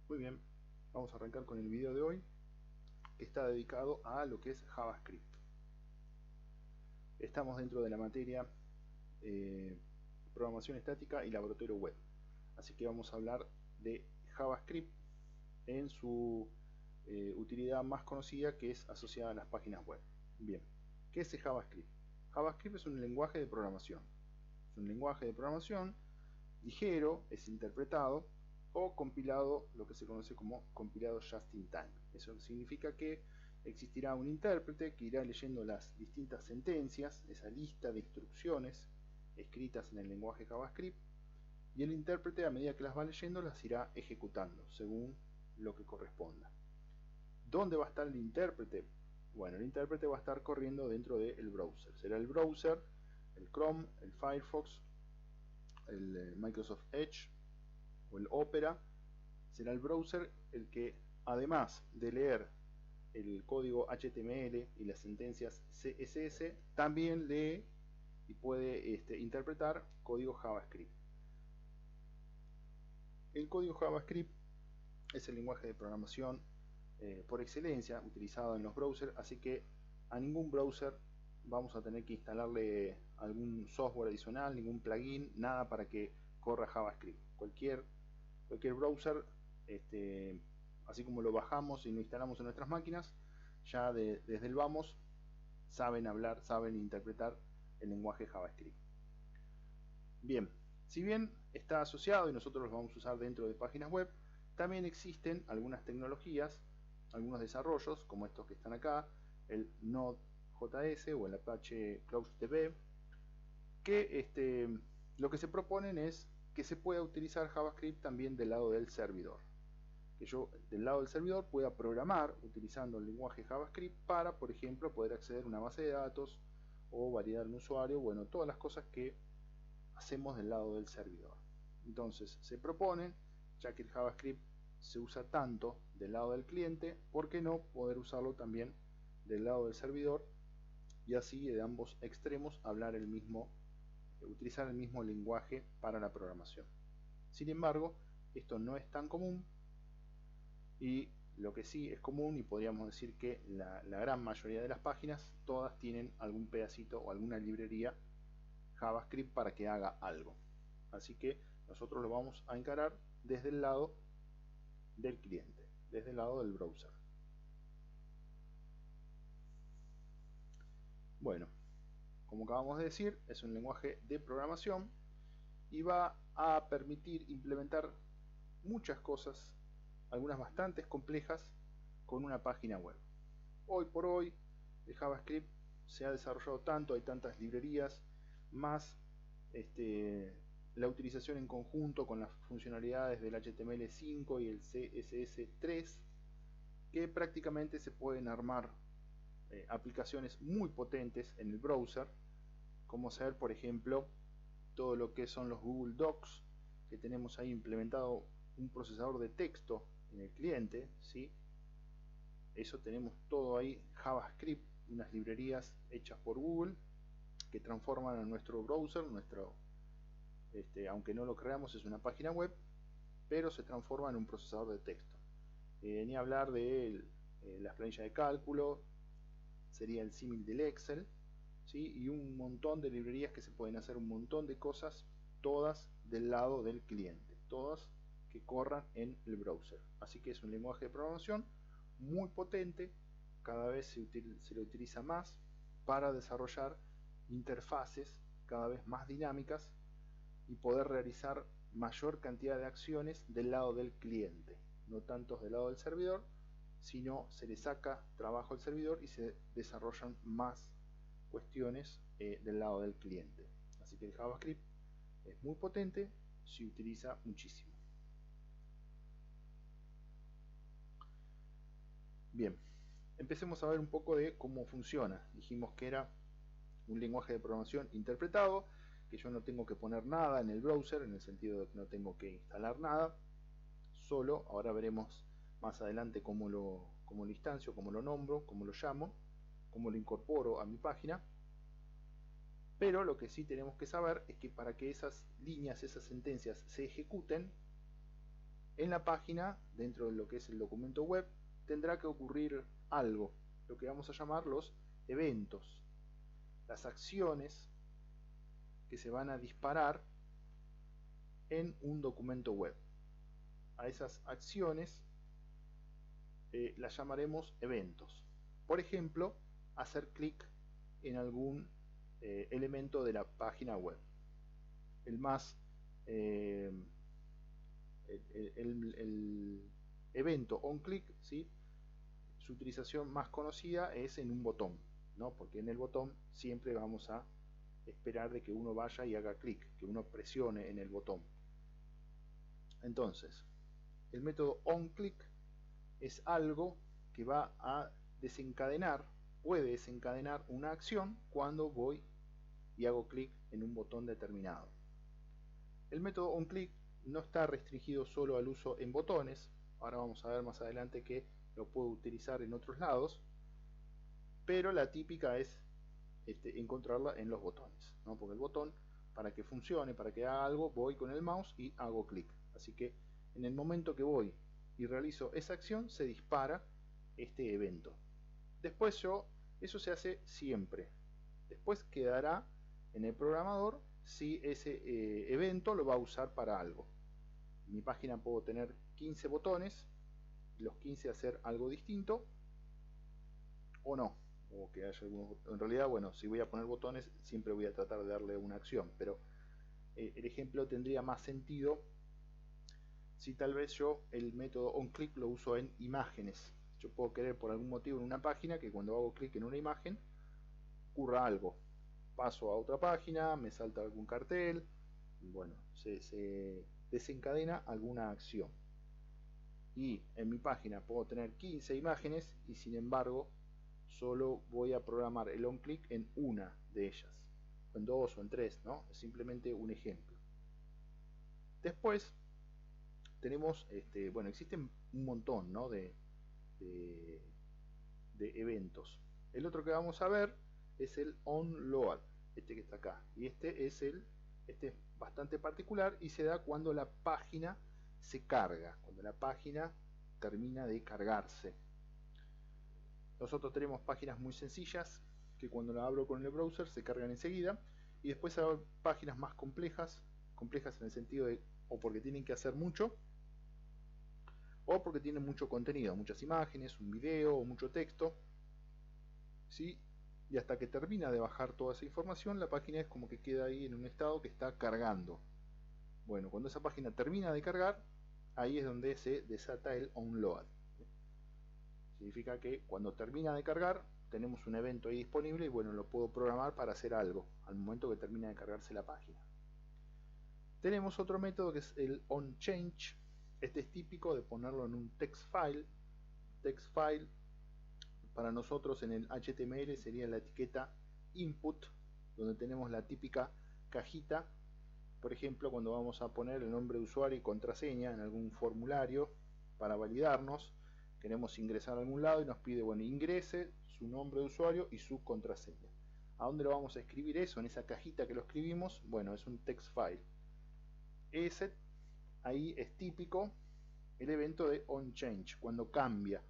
Muy bien, vamos a arrancar con el video de hoy, que está dedicado a lo que es JavaScript. Estamos dentro de la materia programación estática y laboratorio web, así que vamos a hablar de JavaScript en su utilidad más conocida, que es asociada a las páginas web. Bien, ¿qué es el JavaScript? JavaScript es un lenguaje de programación. Es un lenguaje de programación ligero, es interpretado o compilado, lo que se conoce como compilado just in time. Eso significa que existirá un intérprete que irá leyendo las distintas sentencias, esa lista de instrucciones escritas en el lenguaje JavaScript, y el intérprete, a medida que las va leyendo, las irá ejecutando según lo que corresponda. ¿Dónde va a estar el intérprete? Bueno, el intérprete va a estar corriendo dentro del browser. Será el browser, el Chrome, el Firefox, el Microsoft Edge o el Opera. Será el browser el que, además de leer el código HTML y las sentencias CSS, también lee y puede interpretar código JavaScript. El código JavaScript es el lenguaje de programación por excelencia utilizado en los browsers, así que a ningún browser vamos a tener que instalarle algún software adicional, ningún plugin, nada para que corra JavaScript. Cualquier browser, así como lo bajamos y lo instalamos en nuestras máquinas, ya desde el vamos saben hablar, saben interpretar el lenguaje JavaScript. Bien, si bien está asociado y nosotros lo vamos a usar dentro de páginas web, también existen algunas tecnologías, algunos desarrollos, como estos que están acá, el Node.js o el Apache CloudDB, que lo que se proponen es que se pueda utilizar JavaScript también del lado del servidor. Que yo del lado del servidor pueda programar utilizando el lenguaje JavaScript para, por ejemplo, poder acceder a una base de datos o validar un usuario, bueno, todas las cosas que hacemos del lado del servidor. Entonces se propone, ya que el JavaScript se usa tanto del lado del cliente, ¿por qué no poder usarlo también del lado del servidor? Y así de ambos extremos hablar utilizar el mismo lenguaje para la programación. Sin embargo, esto no es tan común, y lo que sí es común, y podríamos decir que la gran mayoría de las páginas, todas tienen algún pedacito o alguna librería JavaScript para que haga algo. Así que nosotros lo vamos a encarar desde el lado del cliente, desde el lado del browser. Bueno, como acabamos de decir, es un lenguaje de programación y va a permitir implementar muchas cosas, algunas bastante complejas, con una página web. Hoy por hoy el JavaScript se ha desarrollado tanto, hay tantas librerías, más la utilización en conjunto con las funcionalidades del HTML5 y el CSS3, que prácticamente se pueden armar aplicaciones muy potentes en el browser, como ser, por ejemplo, todo lo que son los Google Docs, que tenemos ahí implementado un procesador de texto en el cliente, ¿sí? Eso tenemos todo ahí, JavaScript, unas librerías hechas por Google que transforman a nuestro browser, aunque no lo creamos, es una página web, pero se transforma en un procesador de texto. Ni hablar de las planillas de cálculo, sería el símil del Excel, ¿sí? Y un montón de librerías que se pueden hacer un montón de cosas, todas del lado del cliente, todas que corran en el browser. Así que es un lenguaje de programación muy potente, cada vez se lo utiliza más para desarrollar interfaces cada vez más dinámicas y poder realizar mayor cantidad de acciones del lado del cliente, no tanto del lado del servidor, sino se le saca trabajo al servidor y se desarrollan más cuestiones del lado del cliente. Así que el JavaScript es muy potente, se utiliza muchísimo. Bien, empecemos a ver un poco de cómo funciona. Dijimos que era un lenguaje de programación interpretado, que yo no tengo que poner nada en el browser, en el sentido de que no tengo que instalar nada, solo, ahora veremos más adelante cómo lo instancio, cómo lo nombro, cómo lo llamo, cómo lo incorporo a mi página. Pero lo que sí tenemos que saber es que para que esas líneas, esas sentencias se ejecuten, en la página, dentro de lo que es el documento web, tendrá que ocurrir algo, lo que vamos a llamar los eventos, las acciones que se van a disparar en un documento web. A esas acciones las llamaremos eventos. Por ejemplo, hacer clic en algún elemento de la página web. El más el evento onClick, ¿sí? Su utilización más conocida es en un botón, ¿no? Porque en el botón siempre vamos a esperar de que uno vaya y haga clic, que uno presione en el botón. Entonces, el método onClick es algo que va a desencadenar, puede desencadenar una acción cuando voy y hago clic en un botón determinado. El método onClick no está restringido solo al uso en botones, ahora vamos a ver más adelante que lo puedo utilizar en otros lados, pero la típica es encontrarla en los botones, ¿no? Porque el botón, para que funcione, para que haga algo, voy con el mouse y hago clic. Así que en el momento que voy y realizo esa acción, se dispara este evento. Después eso se hace siempre. Después quedará en el programador si ese evento lo va a usar para algo. En mi página puedo tener 15 botones, los 15 hacer algo distinto o no, o que haya algunos. En realidad, bueno, si voy a poner botones siempre voy a tratar de darle una acción, pero el ejemplo tendría más sentido si tal vez yo el método onClick lo uso en imágenes. Yo puedo querer por algún motivo en una página que cuando hago clic en una imagen ocurra algo, paso a otra página, me salta algún cartel, bueno, se desencadena alguna acción. Y en mi página puedo tener 15 imágenes y sin embargo solo voy a programar el onClick en una de ellas, o en dos o en tres, ¿no? Es simplemente un ejemplo. Después tenemos, bueno, existen un montón, ¿no? de eventos. El otro que vamos a ver es el onload, este que está acá, y este es bastante particular y se da cuando la página se carga, cuando la página termina de cargarse. Nosotros tenemos páginas muy sencillas que cuando la abro con el browser se cargan enseguida, y después hay páginas más complejas en el sentido de o porque tienen que hacer mucho o porque tienen mucho contenido, muchas imágenes, un video o mucho texto, ¿sí? Y hasta que termina de bajar toda esa información, la página es como que queda ahí en un estado que está cargando. Bueno, cuando esa página termina de cargar, ahí es donde se desata el onload. Significa que cuando termina de cargar, tenemos un evento ahí disponible y bueno, lo puedo programar para hacer algo al momento que termina de cargarse la página. Tenemos otro método que es el onChange. Este es típico de ponerlo en un text file. Text file para nosotros en el HTML sería la etiqueta input, donde tenemos la típica cajita. Por ejemplo, cuando vamos a poner el nombre de usuario y contraseña en algún formulario para validarnos, queremos ingresar a algún lado y nos pide, bueno, ingrese su nombre de usuario y su contraseña. ¿A dónde lo vamos a escribir eso? En esa cajita que lo escribimos, bueno, es un text file. Ese ahí es típico el evento de onChange, cuando cambia,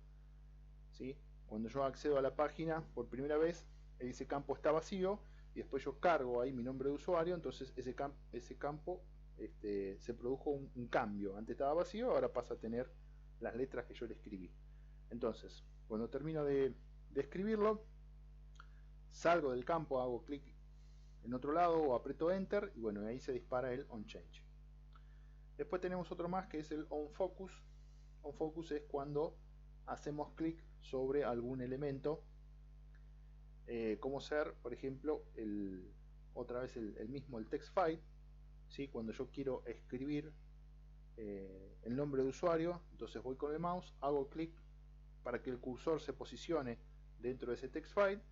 ¿sí? Cuando yo accedo a la página por primera vez, ese campo está vacío y después yo cargo ahí mi nombre de usuario, entonces ese campo se produjo un cambio. Antes estaba vacío, ahora pasa a tener las letras que yo le escribí. Entonces, cuando termino de escribirlo, salgo del campo, hago clic en otro lado o aprieto Enter y bueno, ahí se dispara el onChange. Después tenemos otro más que es el onFocus. OnFocus es cuando hacemos clic sobre algún elemento, como ser, por ejemplo, otra vez el mismo, el text file, ¿sí? Cuando yo quiero escribir el nombre de usuario, entonces voy con el mouse, hago clic para que el cursor se posicione dentro de ese text file.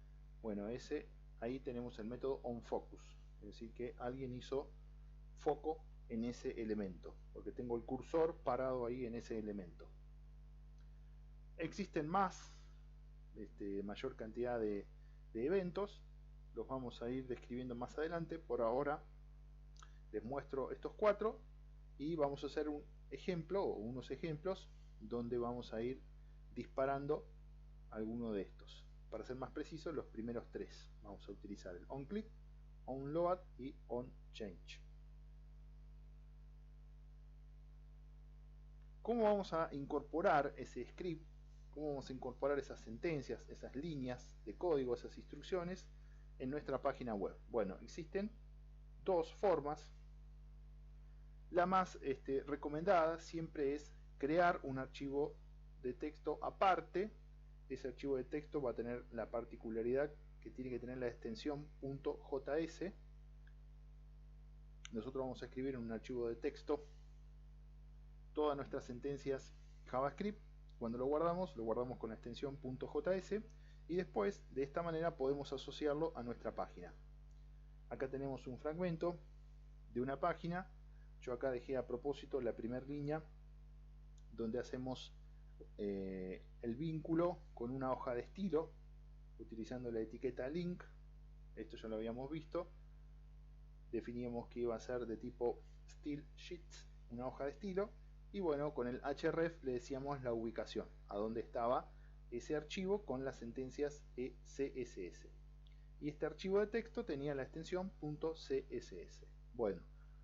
Bueno, ahí tenemos el método onFocus, es decir que alguien hizo foco en ese elemento, porque tengo el cursor parado ahí en ese elemento. Existen mayor cantidad de eventos, los vamos a ir describiendo más adelante. Por ahora les muestro estos cuatro y vamos a hacer ejemplo o unos ejemplos donde vamos a ir disparando alguno de estos. Para ser más preciso, los primeros tres. Vamos a utilizar el onClick, onLoad y onChange. ¿Cómo vamos a incorporar ese script? ¿Cómo vamos a incorporar esas sentencias, esas líneas de código, esas instrucciones en nuestra página web? Bueno, existen dos formas. La más recomendada siempre es crear un archivo de texto aparte. Ese archivo de texto va a tener la particularidad que tiene que tener la extensión .js. Nosotros vamos a escribir en un archivo de texto todas nuestras sentencias JavaScript. Cuando lo guardamos con la extensión .js y después de esta manera podemos asociarlo a nuestra página. Acá tenemos un fragmento de una página. Yo acá dejé a propósito la primera línea donde hacemos el vínculo con una hoja de estilo utilizando la etiqueta link. Esto ya lo habíamos visto. Definíamos que iba a ser de tipo style sheets, una hoja de estilo, y bueno, con el href le decíamos la ubicación, a dónde estaba ese archivo con las sentencias CSS. Y este archivo de texto tenía la extensión .css. Bueno,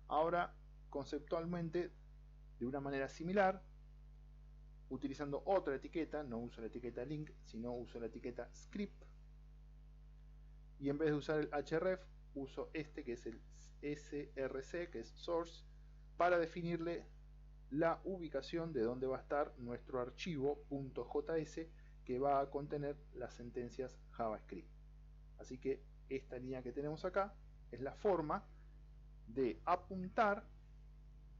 ahora conceptualmente de una manera similar, utilizando otra etiqueta, no uso la etiqueta link, sino uso la etiqueta script, y en vez de usar el href uso este que es el src, que es source, para definirle la ubicación de donde va a estar nuestro archivo .js que va a contener las sentencias JavaScript. Así que esta línea que tenemos acá es la forma de apuntar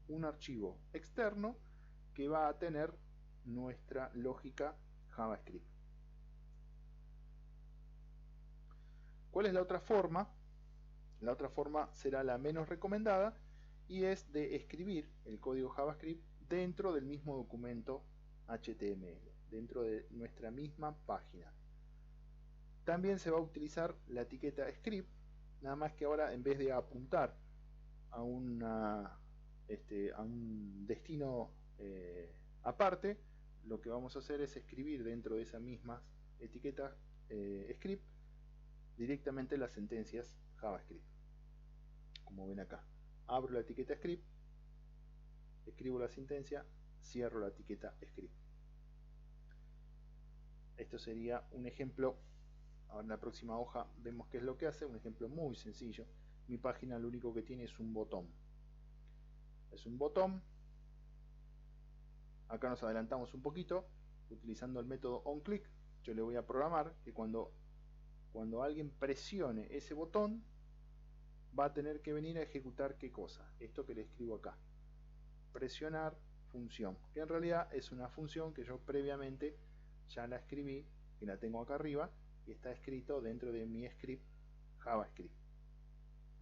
un archivo externo que va a tener nuestra lógica JavaScript. ¿Cuál es la otra forma? La otra forma será la menos recomendada y es de escribir el código JavaScript dentro del mismo documento HTML, dentro de nuestra misma página. También se va a utilizar la etiqueta script, nada más que ahora en vez de apuntar a un destino aparte, lo que vamos a hacer es escribir dentro de esa misma etiqueta script directamente las sentencias JavaScript. Como ven acá, abro la etiqueta script, escribo la sentencia, cierro la etiqueta script. Esto sería un ejemplo. Ahora en la próxima hoja vemos qué es lo que hace, un ejemplo muy sencillo. Mi página lo único que tiene es un botón. Es un botón. Acá nos adelantamos un poquito, utilizando el método onClick. Yo le voy a programar que cuando alguien presione ese botón, va a tener que venir a ejecutar qué cosa. Esto que le escribo acá. Presionar función, que en realidad es una función que yo previamente ya la escribí, que la tengo acá arriba, y está escrito dentro de mi script JavaScript.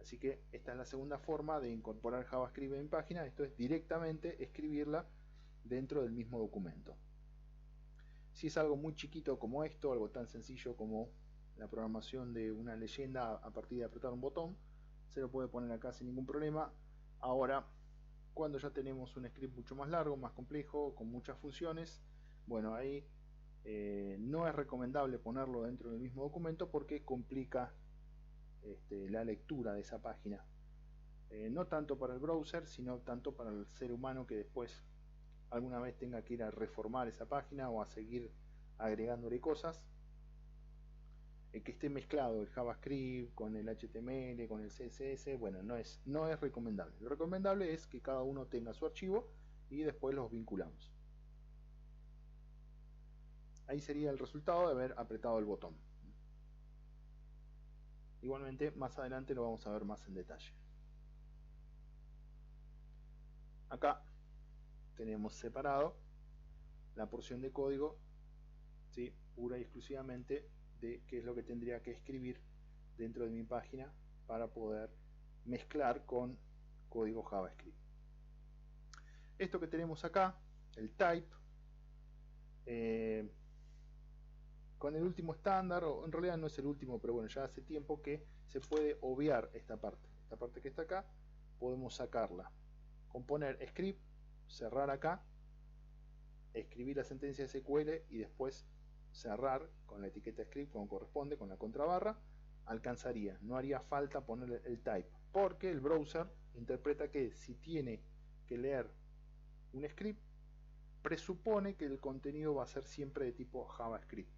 Así que esta es la segunda forma de incorporar JavaScript en mi página. Esto es directamente escribirla dentro del mismo documento. Si es algo muy chiquito como esto, algo tan sencillo como la programación de una leyenda a partir de apretar un botón, se lo puede poner acá sin ningún problema. Ahora, cuando ya tenemos un script mucho más largo, más complejo, con muchas funciones, bueno, ahí no es recomendable ponerlo dentro del mismo documento porque complica la lectura de esa página. No tanto para el browser, sino tanto para el ser humano que después alguna vez tenga que ir a reformar esa página o a seguir agregándole cosas. Que esté mezclado el JavaScript con el HTML, con el CSS, bueno, no es recomendable. Lo recomendable es que cada uno tenga su archivo y después los vinculamos. Ahí sería el resultado de haber apretado el botón. Igualmente, más adelante lo vamos a ver más en detalle. Acá tenemos separado la porción de código, ¿sí?, pura y exclusivamente de qué es lo que tendría que escribir dentro de mi página para poder mezclar con código JavaScript. Esto que tenemos acá, el type, con el último estándar, o en realidad no es el último, pero bueno, ya hace tiempo que se puede obviar esta parte que está acá, podemos sacarla. Con poner script cerrar acá, escribir la sentencia SQL y después cerrar con la etiqueta script como corresponde, con la contrabarra, alcanzaría, no haría falta ponerle el type, porque el browser interpreta que si tiene que leer un script, presupone que el contenido va a ser siempre de tipo JavaScript,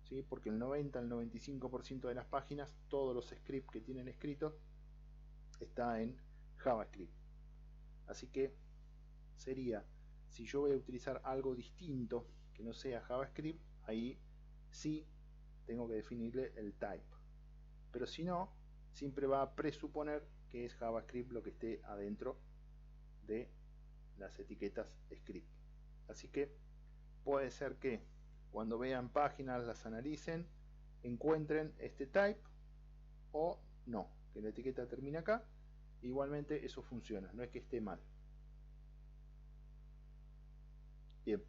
¿sí? Porque el 90 al 95% de las páginas, todos los scripts que tienen escritos está en JavaScript. Así que sería, si yo voy a utilizar algo distinto que no sea JavaScript, ahí sí tengo que definirle el type. Pero si no, siempre va a presuponer que es JavaScript lo que esté adentro de las etiquetas script. Así que puede ser que cuando vean páginas, las analicen, encuentren este type o no, que la etiqueta termina acá. Igualmente eso funciona, no es que esté mal. Bien,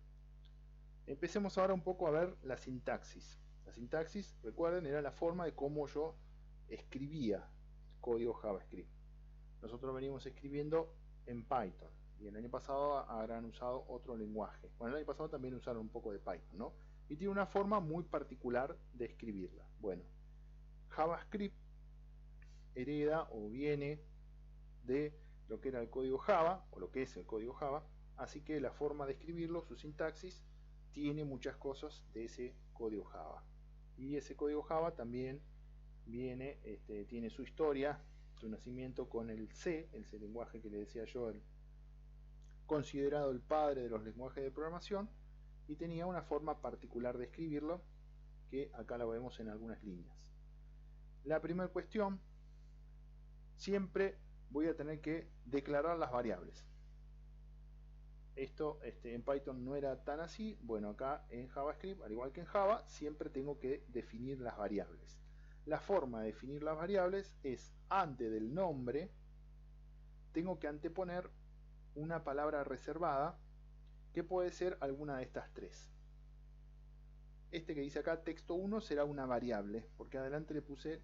empecemos ahora un poco a ver la sintaxis. La sintaxis, recuerden, era la forma de cómo yo escribía código JavaScript. Nosotros venimos escribiendo en Python y el año pasado habrán usado otro lenguaje. Bueno, el año pasado también usaron un poco de Python, ¿no? Y tiene una forma muy particular de escribirla. Bueno, JavaScript hereda o viene de lo que era el código Java, o lo que es el código Java, así que la forma de escribirlo, su sintaxis, tiene muchas cosas de ese código Java. Y ese código Java también viene, tiene su historia, su nacimiento con el C, el lenguaje que le decía yo, considerado el padre de los lenguajes de programación, y tenía una forma particular de escribirlo, que acá la vemos en algunas líneas. La primera cuestión, siempre voy a tener que declarar las variables. Esto en Python no era tan así. Bueno, acá en JavaScript, al igual que en Java, siempre tengo que definir las variables. La forma de definir las variables es, antes del nombre, tengo que anteponer una palabra reservada, que puede ser alguna de estas tres. Este que dice acá, texto 1, será una variable, porque adelante le puse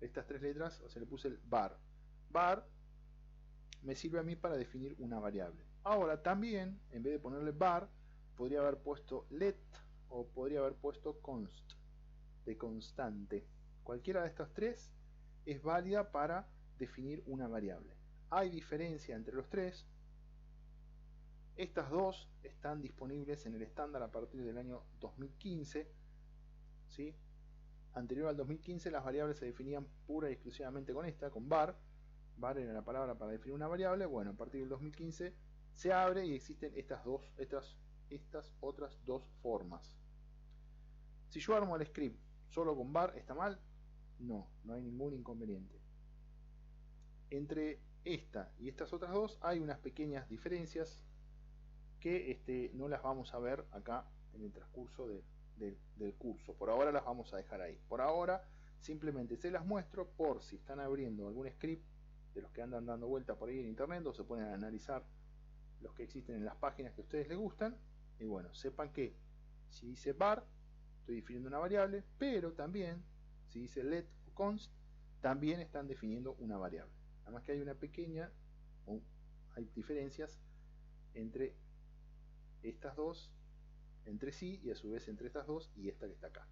estas tres letras, o sea, le puse el var. Var me sirve a mí para definir una variable. Ahora también, en vez de ponerle var, podría haber puesto let o podría haber puesto const, de constante. Cualquiera de estas tres es válida para definir una variable. Hay diferencia entre los tres. Estas dos están disponibles en el estándar a partir del año 2015. ¿Sí? Anterior al 2015 las variables se definían pura y exclusivamente con esta, con var. Var era la palabra para definir una variable. Bueno, a partir del 2015 se abre y existen estas otras dos formas. Si yo armo el script solo con var, ¿está mal? No, no hay ningún inconveniente. Entre esta y estas otras dos hay unas pequeñas diferencias que no las vamos a ver acá en el transcurso del curso. Por ahora las vamos a dejar ahí. Por ahora simplemente se las muestro por si están abriendo algún script de los que andan dando vuelta por ahí en internet o se ponen a analizar los que existen en las páginas que a ustedes les gustan. Y bueno, sepan que si dice var, estoy definiendo una variable, pero también si dice let o const, también están definiendo una variable. Además que hay una pequeña, hay diferencias entre estas dos, entre sí, y a su vez entre estas dos y esta que está acá.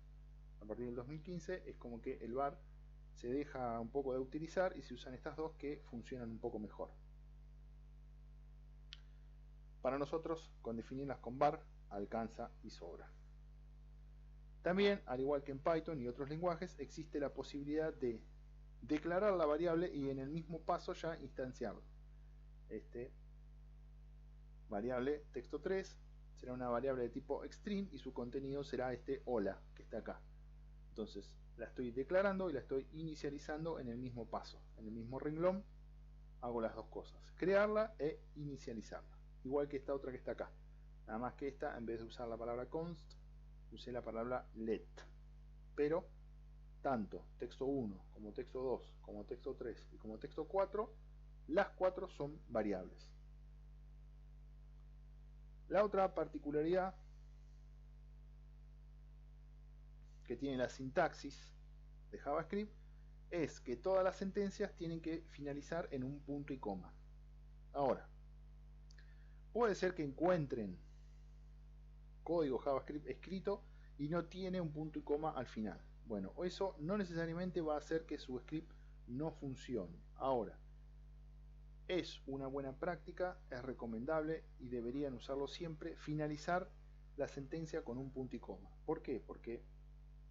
A partir del 2015 es como que el var se deja un poco de utilizar y se usan estas dos que funcionan un poco mejor. Para nosotros, con definirlas con var, alcanza y sobra. También, al igual que en Python y otros lenguajes, existe la posibilidad de declarar la variable y en el mismo paso ya instanciarla. Variable texto 3 será una variable de tipo string y su contenido será hola que está acá. Entonces la estoy declarando y la estoy inicializando en el mismo paso, en el mismo renglón. Hago las dos cosas, crearla e inicializarla, igual que esta otra que está acá, nada más que esta, en vez de usar la palabra const, usé la palabra let. Pero tanto texto 1 como texto 2 como texto 3 y como texto 4, las cuatro son variables. La otra particularidad que tiene la sintaxis de JavaScript es que todas las sentencias tienen que finalizar en un punto y coma. Ahora, Puede ser que encuentren código JavaScript escrito y no tiene un punto y coma al final. Bueno, eso no necesariamente va a hacer que su script no funcione. Ahora, es una buena práctica, es recomendable y deberían usarlo siempre, finalizar la sentencia con un punto y coma. ¿Por qué? Porque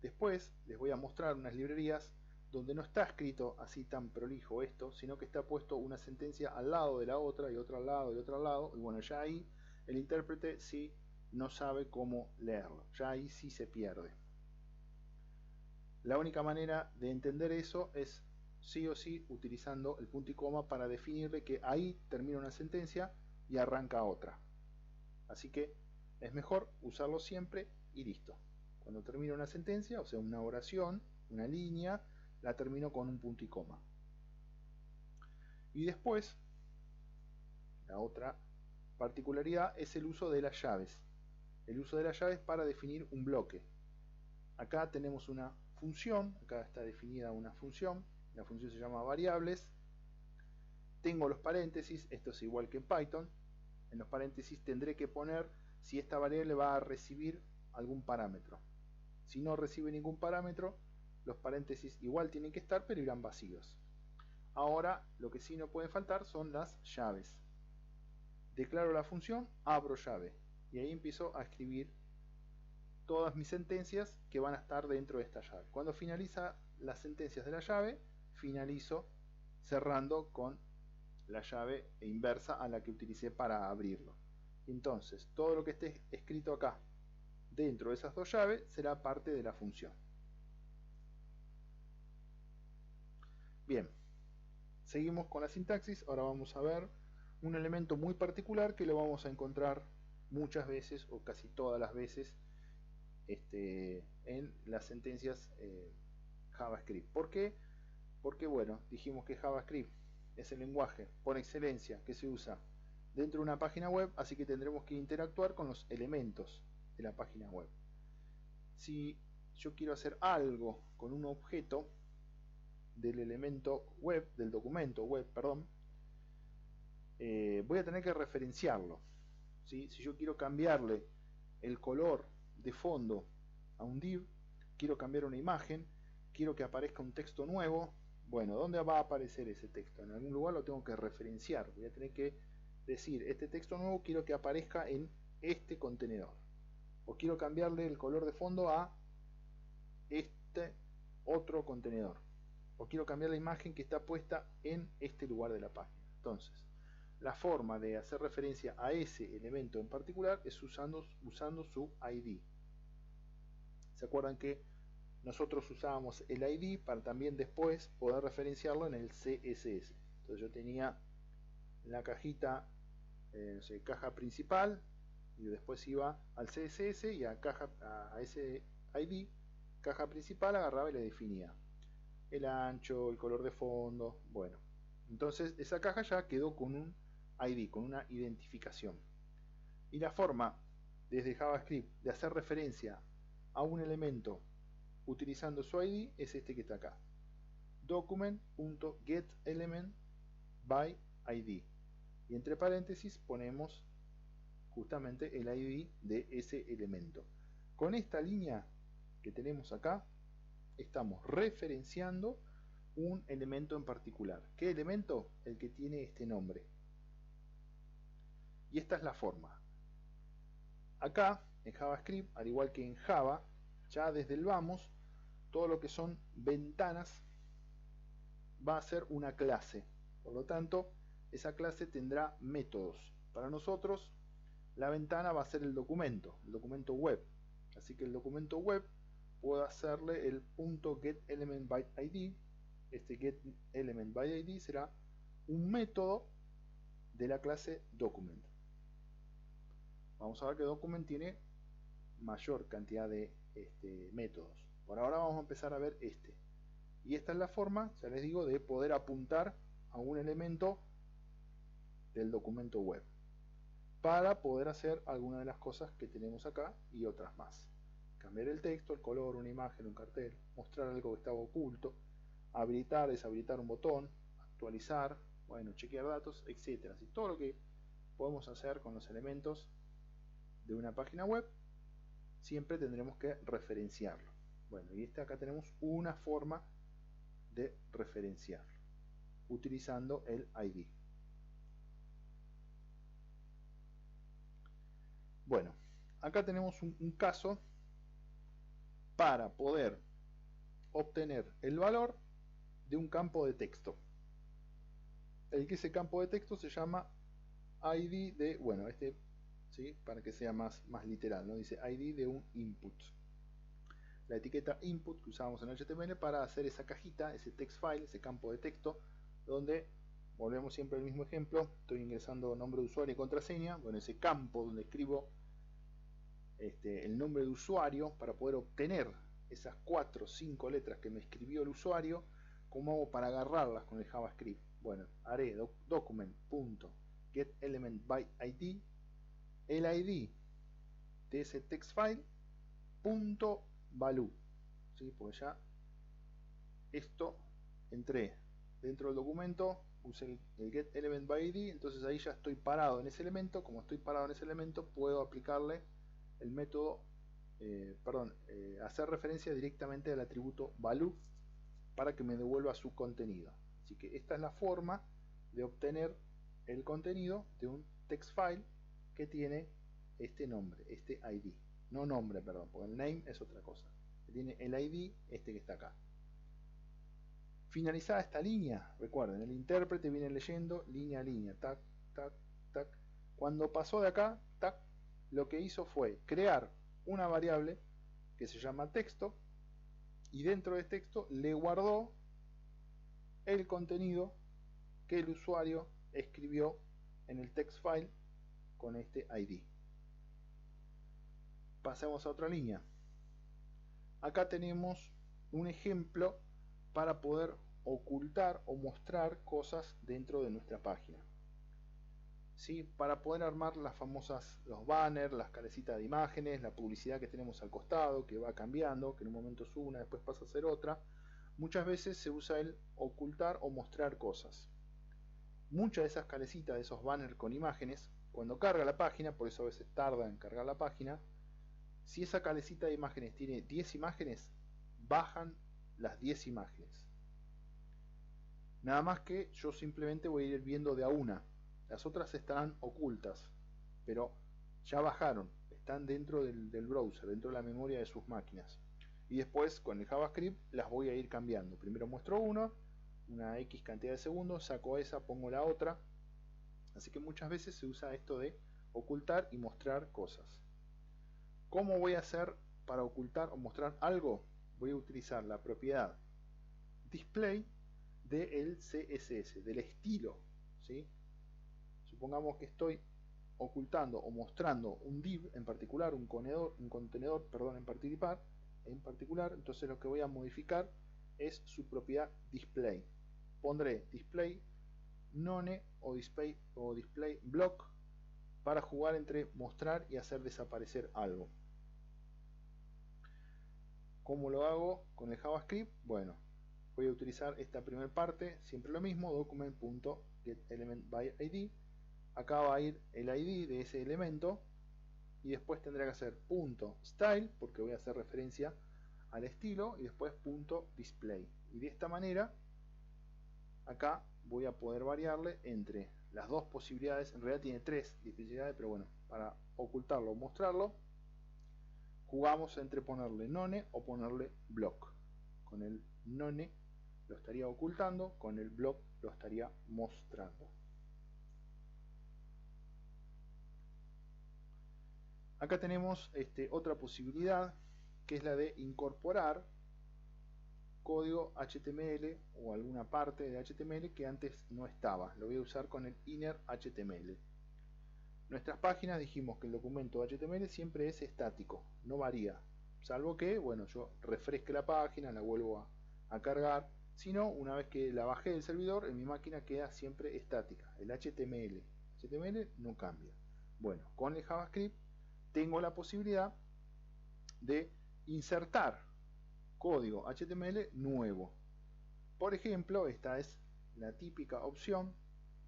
después les voy a mostrar unas librerías donde no está escrito así tan prolijo esto, sino que está puesto una sentencia al lado de la otra y otra al lado y otra al lado, y bueno, ya ahí el intérprete sí no sabe cómo leerlo, ya ahí sí se pierde. La única manera de entender eso es sí o sí utilizando el punto y coma para definirle que ahí termina una sentencia y arranca otra. Así que es mejor usarlo siempre y listo. Cuando termino una sentencia, o sea una oración, una línea, la termino con un punto y coma. Y después, la otra particularidad es el uso de las llaves. El uso de las llaves para definir un bloque. Acá tenemos una función, acá está definida una función, la función se llama variables. Tengo los paréntesis, esto es igual que en Python. En los paréntesis tendré que poner si esta variable va a recibir algún parámetro. Si no recibe ningún parámetro, los paréntesis igual tienen que estar, pero irán vacíos. Ahora, lo que sí no pueden faltar son las llaves. Declaro la función, abro llave, y ahí empiezo a escribir todas mis sentencias que van a estar dentro de esta llave. Cuando finaliza las sentencias de la llave, finalizo cerrando con la llave inversa a la que utilicé para abrirlo. Entonces, todo lo que esté escrito acá dentro de esas dos llaves será parte de la función. Bien, seguimos con la sintaxis. Ahora vamos a ver un elemento muy particular que lo vamos a encontrar muchas veces o casi todas las veces en las sentencias JavaScript. ¿Por qué? Porque bueno, dijimos que JavaScript es el lenguaje por excelencia que se usa dentro de una página web, así que tendremos que interactuar con los elementos de la página web. Si yo quiero hacer algo con un objeto del elemento web, del documento web, perdón, voy a tener que referenciarlo. ¿Sí? Si yo quiero cambiarle el color de fondo a un div, quiero cambiar una imagen, quiero que aparezca un texto nuevo, bueno, ¿dónde va a aparecer ese texto? En algún lugar lo tengo que referenciar, voy a tener que decir, este texto nuevo quiero que aparezca en este contenedor, o quiero cambiarle el color de fondo a este otro contenedor, o quiero cambiar la imagen que está puesta en este lugar de la página. Entonces, la forma de hacer referencia a ese elemento en particular es usando su ID. ¿Se acuerdan que nosotros usábamos el ID para también después poder referenciarlo en el CSS? Entonces yo tenía la cajita, caja principal, y después iba al CSS y a ese ID, caja principal, agarraba y le definía el ancho, el color de fondo. Bueno, entonces esa caja ya quedó con un ID, con una identificación. Y la forma desde JavaScript de hacer referencia a un elemento utilizando su ID es este que está acá, document.getElementById, y entre paréntesis ponemos justamente el ID de ese elemento. Con esta línea que tenemos acá estamos referenciando un elemento en particular. ¿Qué elemento? El que tiene este nombre. Y esta es la forma. Acá en JavaScript, al igual que en Java, ya desde el vamos, todo lo que son ventanas va a ser una clase. Por lo tanto, esa clase tendrá métodos. Para nosotros, la ventana va a ser el documento web. Así que el documento web puedo hacerle el .getElementById. Este getElementById será un método de la clase document. Vamos a ver que document tiene mayor cantidad de métodos. Por ahora vamos a empezar a ver este. Y esta es la forma, ya les digo, de poder apuntar a un elemento del documento web para poder hacer alguna de las cosas que tenemos acá y otras más. Cambiar el texto, el color, una imagen, un cartel, mostrar algo que estaba oculto, habilitar, deshabilitar un botón, actualizar, bueno, chequear datos, etcétera. Así, todo lo que podemos hacer con los elementos de una página web, siempre tendremos que referenciarlo. Bueno, y acá tenemos una forma de referenciarlo utilizando el ID. Bueno, acá tenemos un caso para poder obtener el valor de un campo de texto. Ese campo de texto se llama ID de, bueno, ¿sí? Para que sea más literal, ¿no? Dice ID de un input. La etiqueta input que usamos en HTML para hacer esa cajita, ese text file, ese campo de texto, donde volvemos siempre al mismo ejemplo. Estoy ingresando nombre de usuario y contraseña. Bueno, ese campo donde escribo el nombre de usuario para poder obtener esas 4 o 5 letras que me escribió el usuario. ¿Cómo hago para agarrarlas con el JavaScript? Bueno, haré document.getElementById, el ID de ese text file .value, ¿sí? Porque ya esto entré dentro del documento, usé el getElementById, entonces ahí ya estoy parado en ese elemento. Como estoy parado en ese elemento, puedo aplicarle el método, hacer referencia directamente al atributo value para que me devuelva su contenido. Así que esta es la forma de obtener el contenido de un text file que tiene este nombre, este ID. No nombre, perdón, porque el name es otra cosa. Tiene el ID, que está acá. Finalizada esta línea, recuerden, el intérprete viene leyendo línea a línea, tac, tac, tac. Cuando pasó de acá, tac, lo que hizo fue crear una variable que se llama texto, y dentro de texto le guardó el contenido que el usuario escribió en el text file con este ID. Pasemos a otra línea. Acá tenemos un ejemplo para poder ocultar o mostrar cosas dentro de nuestra página. ¿Sí? Para poder armar los banners, las cabecitas de imágenes, la publicidad que tenemos al costado, que va cambiando, que en un momento es una, después pasa a ser otra. Muchas veces se usa el ocultar o mostrar cosas. Muchas de esas calecitas, de esos banners con imágenes, cuando carga la página, por eso a veces tarda en cargar la página, si esa calecita de imágenes tiene 10 imágenes, bajan las 10 imágenes. Nada más que yo simplemente voy a ir viendo de a una. Las otras estarán ocultas, pero ya bajaron, están dentro del browser, dentro de la memoria de sus máquinas. Y después con el JavaScript las voy a ir cambiando. Primero muestro una X cantidad de segundos, saco esa, pongo la otra. Así que muchas veces se usa esto de ocultar y mostrar cosas. ¿Cómo voy a hacer para ocultar o mostrar algo? Voy a utilizar la propiedad display del CSS, del estilo, ¿sí? Supongamos que estoy ocultando o mostrando un div en particular, un contenedor en particular, entonces lo que voy a modificar es su propiedad display. Pondré display none o display block para jugar entre mostrar y hacer desaparecer algo. ¿Cómo lo hago con el JavaScript? Bueno, voy a utilizar esta primera parte, siempre lo mismo, document.getElementById. Acá va a ir el ID de ese elemento y después tendré que hacer .style porque voy a hacer referencia al estilo y después .display. Y de esta manera acá voy a poder variarle entre las dos posibilidades. En realidad tiene 3 posibilidades, pero bueno, para ocultarlo o mostrarlo jugamos entre ponerle none o ponerle block. Con el none lo estaría ocultando, con el block lo estaría mostrando. Acá tenemos otra posibilidad, que es la de incorporar código HTML o alguna parte de HTML que antes no estaba. Lo voy a usar con el inner HTML. Nuestras páginas, dijimos que el documento HTML siempre es estático, no varía, salvo que, bueno, yo refresque la página, la vuelvo a cargar. Si no, una vez que la bajé del servidor, en mi máquina queda siempre estática. El HTML no cambia. Bueno, con el JavaScript tengo la posibilidad de insertar código HTML nuevo. Por ejemplo, esta es la típica opción.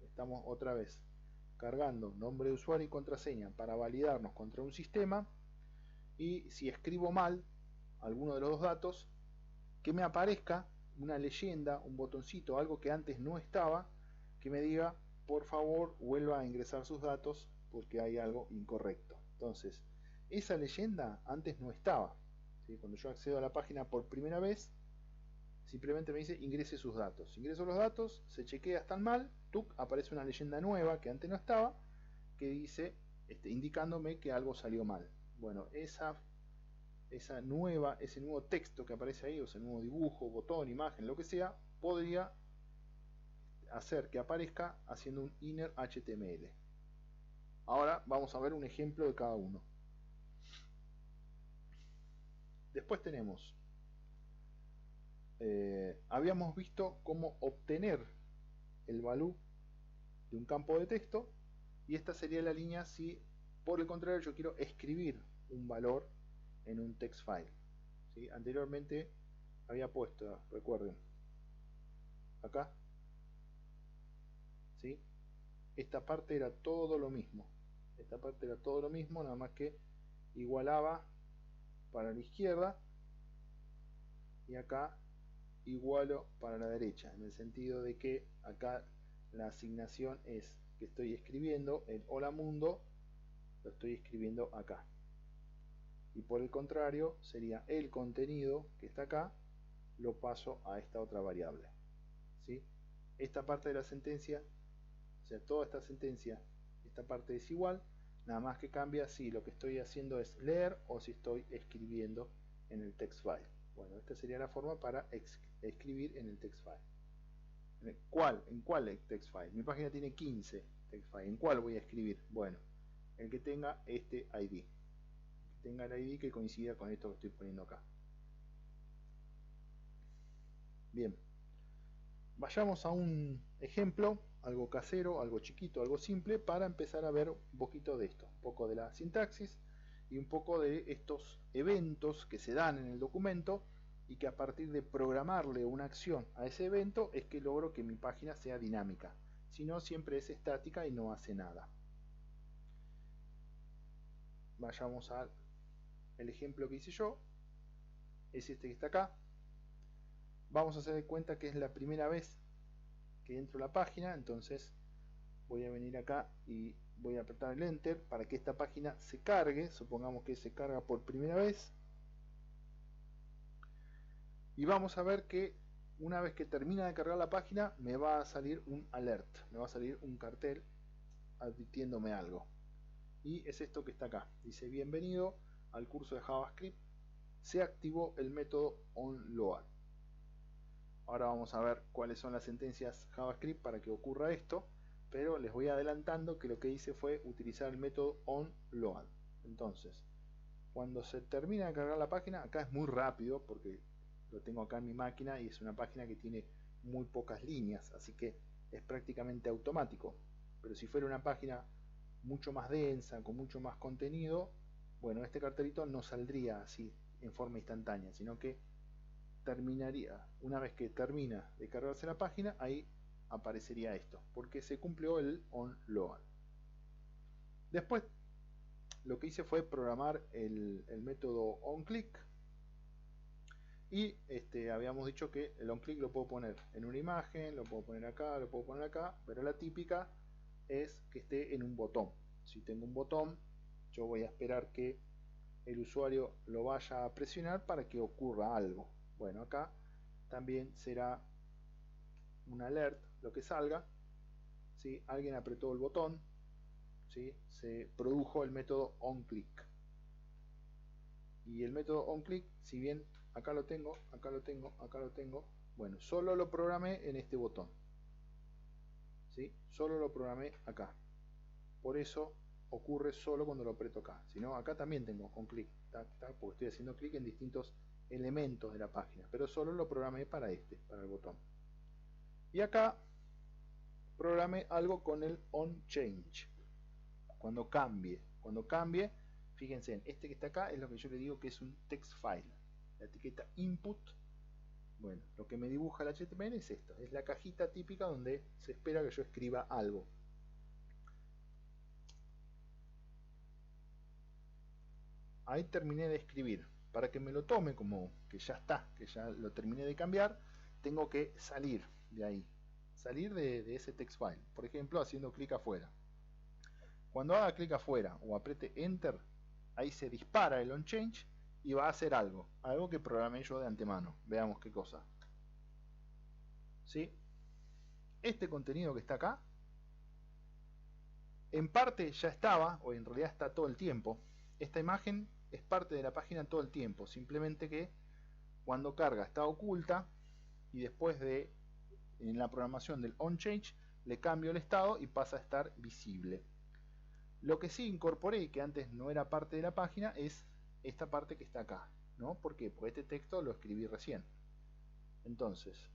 Estamos otra vez cargando nombre de usuario y contraseña para validarnos contra un sistema, y si escribo mal alguno de los dos datos, que me aparezca una leyenda, un botoncito, algo que antes no estaba, que me diga por favor vuelva a ingresar sus datos porque hay algo incorrecto. Entonces, esa leyenda antes no estaba, ¿sí? Cuando yo accedo a la página por primera vez, simplemente me dice ingrese sus datos. Ingreso los datos, se chequea, están mal, ¡tuc! Aparece una leyenda nueva que antes no estaba, que dice, indicándome que algo salió mal. Bueno, ese nuevo texto que aparece ahí, o ese nuevo dibujo, botón, imagen, lo que sea, podría hacer que aparezca haciendo un inner HTML. Ahora vamos a ver un ejemplo de cada uno. Después tenemos, habíamos visto cómo obtener el value de un campo de texto, y esta sería la línea si por el contrario yo quiero escribir un valor en un text file, ¿sí? Anteriormente había puesto, recuerden, acá, ¿sí? Esta parte era todo lo mismo, nada más que igualaba para la izquierda y acá igualo para la derecha, en el sentido de que acá la asignación es que estoy escribiendo el hola mundo, lo estoy escribiendo acá, y por el contrario sería el contenido que está acá, lo paso a esta otra variable, ¿sí? Esta parte de la sentencia, o sea, toda esta sentencia, esta parte es igual, nada más que cambia si lo que estoy haciendo es leer o si estoy escribiendo en el text file. Bueno, esta sería la forma para escribir en el text file. ¿En cuál text file? Mi página tiene 15 text file. ¿En cuál voy a escribir? Bueno, el que tenga este ID. Que tenga el ID que coincida con esto que estoy poniendo acá. Bien. Vayamos a un ejemplo, algo casero, algo chiquito, algo simple, para empezar a ver un poquito de esto. Un poco de la sintaxis y un poco de estos eventos que se dan en el documento, y que a partir de programarle una acción a ese evento es que logro que mi página sea dinámica. Si no, siempre es estática y no hace nada. Vayamos al ejemplo que hice yo. Es este que está acá. Vamos a hacer de cuenta que es la primera vez que entro a la página, entonces voy a venir acá y voy a apretar el enter para que esta página se cargue. Supongamos que se carga por primera vez. Y vamos a ver que una vez que termina de cargar la página me va a salir un alert, me va a salir un cartel advirtiéndome algo, y es esto que está acá. Dice bienvenido al curso de JavaScript, se activó el método onLoad. Ahora vamos a ver cuáles son las sentencias JavaScript para que ocurra esto, pero les voy adelantando que lo que hice fue utilizar el método onLoad. Entonces, cuando se termina de cargar la página, acá es muy rápido porque lo tengo acá en mi máquina y es una página que tiene muy pocas líneas, así que es prácticamente automático. Pero si fuera una página mucho más densa, con mucho más contenido, bueno, este cartelito no saldría así en forma instantánea, sino que terminaría, una vez que termina de cargarse la página, ahí aparecería esto, porque se cumplió el onLoad. Después lo que hice fue programar el método onClick, y habíamos dicho que el onClick lo puedo poner en una imagen, lo puedo poner acá, lo puedo poner acá, pero la típica es que esté en un botón. Si tengo un botón, yo voy a esperar que el usuario lo vaya a presionar para que ocurra algo. Bueno, acá también será un alert lo que salga, ¿sí? Alguien apretó el botón, ¿sí? Se produjo el método onClick. Y el método onClick, si bien acá lo tengo, acá lo tengo, acá lo tengo, bueno, solo lo programé en este botón, ¿sí? Solo lo programé acá. Por eso ocurre solo cuando lo aprieto acá. Si no, acá también tengo onClick, porque estoy haciendo clic en distintos elementos de la página, pero solo lo programé para para el botón. Y acá programé algo con el onChange. Cuando cambie, fíjense, en este que está acá es lo que yo le digo que es un text file. La etiqueta input, bueno, lo que me dibuja el HTML es esto, es la cajita típica donde se espera que yo escriba algo. ahí terminé de escribir. Para que me lo tome como que ya está, que ya lo terminé de cambiar, tengo que salir de ahí, salir de ese text file, por ejemplo haciendo clic afuera. Cuando haga clic afuera o apriete enter, ahí se dispara el onChange y va a hacer algo que programé yo de antemano. Veamos qué cosa. ¿Sí? Este contenido que está acá, en parte ya estaba, o en realidad está todo el tiempo. Esta imagen es parte de la página todo el tiempo, simplemente que cuando carga está oculta y después de en la programación del onChange le cambio el estado y pasa a estar visible. Lo que sí incorporé y que antes no era parte de la página es esta parte que está acá, ¿no? ¿Por qué? Porque este texto lo escribí recién. Entonces,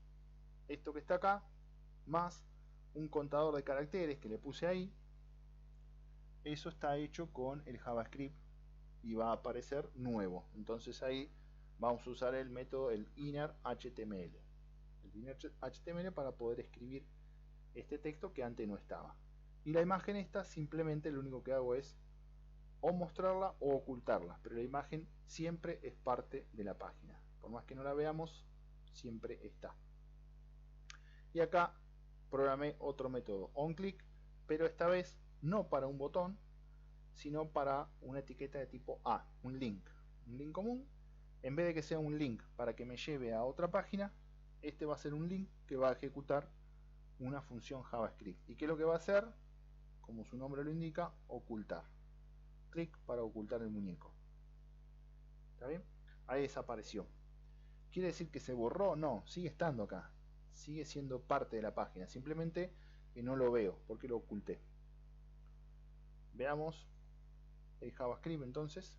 esto que está acá, más un contador de caracteres que le puse ahí, eso está hecho con el JavaScript y va a aparecer nuevo. Entonces ahí vamos a usar el método, el inner HTML. El inner HTML para poder escribir este texto que antes no estaba. Y la imagen esta simplemente lo único que hago es o mostrarla o ocultarla, pero la imagen siempre es parte de la página. Por más que no la veamos, siempre está. Y acá programé otro método, onClick, pero esta vez no para un botón, sino para una etiqueta de tipo A, un link común. En vez de que sea un link para que me lleve a otra página, este va a ser un link que va a ejecutar una función JavaScript. ¿Y qué es lo que va a hacer? Como su nombre lo indica, ocultar. Clic para ocultar el muñeco. ¿Está bien? Ahí desapareció. ¿Quiere decir que se borró? No, sigue estando acá. Sigue siendo parte de la página. Simplemente que no lo veo porque lo oculté. Veamos el JavaScript entonces.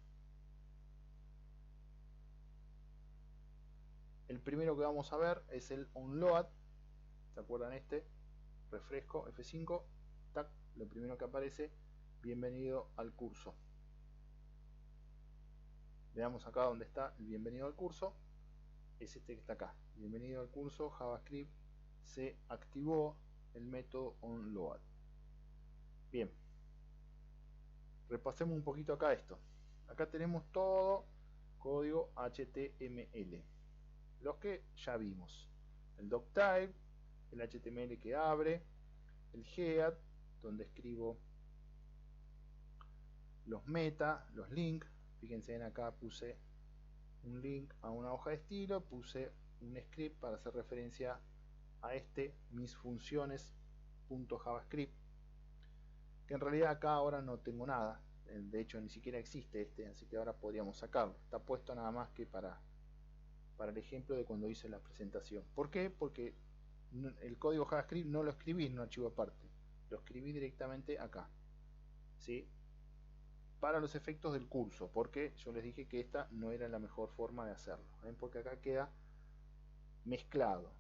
El primero que vamos a ver es el onload. ¿Se acuerdan este? Refresco, F5. Tac, lo primero que aparece, bienvenido al curso. Veamos acá donde está el bienvenido al curso. Es este que está acá. Bienvenido al curso, JavaScript. Se activó el método onload. Bien. Repasemos un poquito acá esto. Acá tenemos todo código HTML. Los que ya vimos. El doctype, el HTML que abre, el head, donde escribo los meta, los links. Fíjense en acá puse un link a una hoja de estilo, puse un script para hacer referencia a mis funciones.javascript, que en realidad acá ahora no tengo nada, de hecho ni siquiera existe así que ahora podríamos sacarlo. Está puesto nada más que para el ejemplo de cuando hice la presentación. ¿Por qué? Porque el código JavaScript no lo escribí en un archivo aparte, lo escribí directamente acá, ¿sí? Para los efectos del curso, porque yo les dije que esta no era la mejor forma de hacerlo. ¿Ven? Porque acá queda mezclado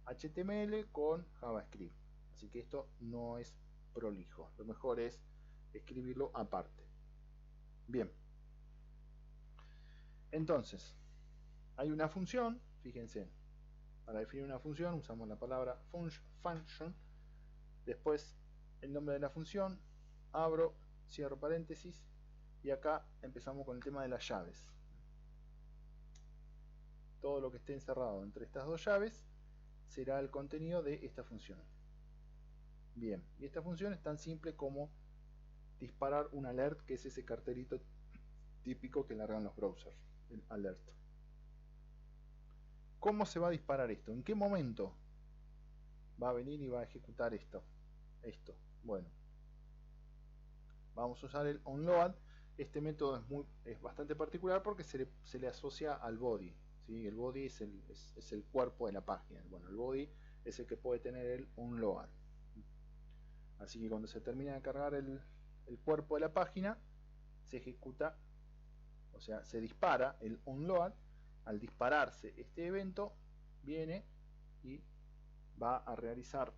HTML con JavaScript, así que esto no es prolijo. Lo mejor es escribirlo aparte. Bien, entonces hay una función, fíjense, para definir una función usamos la palabra function, después el nombre de la función, abro, cierro paréntesis, y acá empezamos con el tema de las llaves. Todo lo que esté encerrado entre estas dos llaves será el contenido de esta función. Bien, y esta función es tan simple como disparar un alert, que es ese cartelito típico que largan los browsers, el alert. ¿Cómo se va a disparar esto? ¿En qué momento va a venir y va a ejecutar esto? Bueno, vamos a usar el onload. Este método es bastante particular porque se le asocia al body, ¿sí? El body es el cuerpo de la página. Bueno, el body es el que puede tener el onload. Así que cuando se termina de cargar el cuerpo de la página, se ejecuta, o sea, se dispara el onload. Al dispararse este evento, viene y va a realizar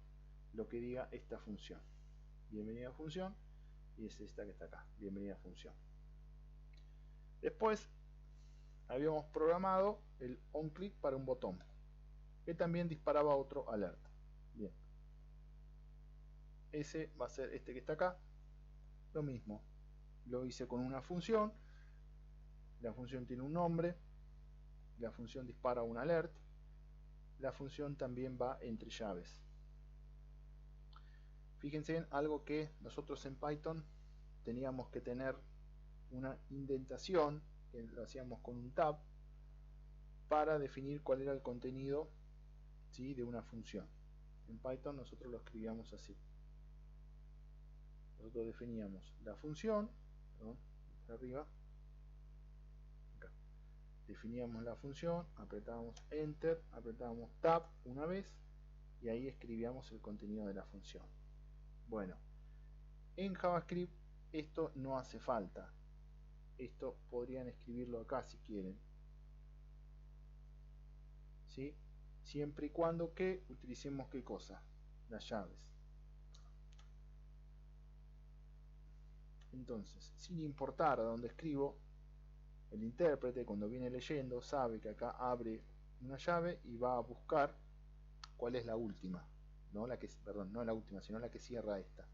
lo que diga esta función. Bienvenida función, y es esta que está acá, bienvenida función. Después habíamos programado el onClick para un botón, que también disparaba otro alerta. Bien, ese va a ser este que está acá, lo mismo. lo hice con una función. La función tiene un nombre, la función dispara un alert, la función también va entre llaves. Fíjense en algo que nosotros en Python teníamos que tener una indentación, que lo hacíamos con un tab, para definir cuál era el contenido, ¿sí?, de una función. En Python nosotros lo escribíamos así. Nosotros definíamos la función, perdón, arriba, acá. Definíamos la función, apretábamos Enter, apretábamos Tab una vez y ahí escribíamos el contenido de la función. Bueno, en JavaScript esto no hace falta. Esto podrían escribirlo acá si quieren, ¿sí? Siempre y cuando que utilicemos ¿qué cosa? Las llaves. Entonces, sin importar a dónde escribo, el intérprete cuando viene leyendo sabe que acá abre una llave y va a buscar cuál es la última, no la que, perdón, no la última, sino la que cierra esta.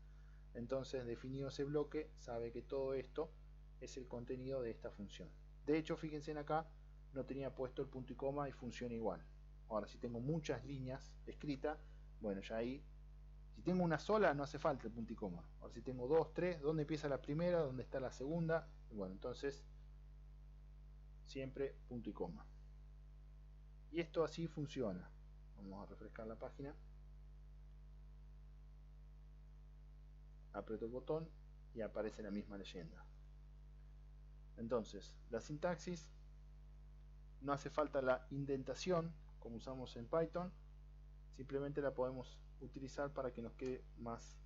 Entonces, definido ese bloque, sabe que todo esto es el contenido de esta función. De hecho, fíjense en acá, no tenía puesto el punto y coma y funciona igual. Ahora, si tengo muchas líneas escritas, bueno, ya ahí, si tengo una sola, no hace falta el punto y coma. Ahora, si tengo dos, tres, ¿dónde empieza la primera? ¿Dónde está la segunda? Bueno, entonces, siempre punto y coma. Y esto así funciona. Vamos a refrescar la página. Aprieto el botón y aparece la misma leyenda. Entonces, la sintaxis, no hace falta la indentación como usamos en Python, simplemente la podemos utilizar para que nos quede más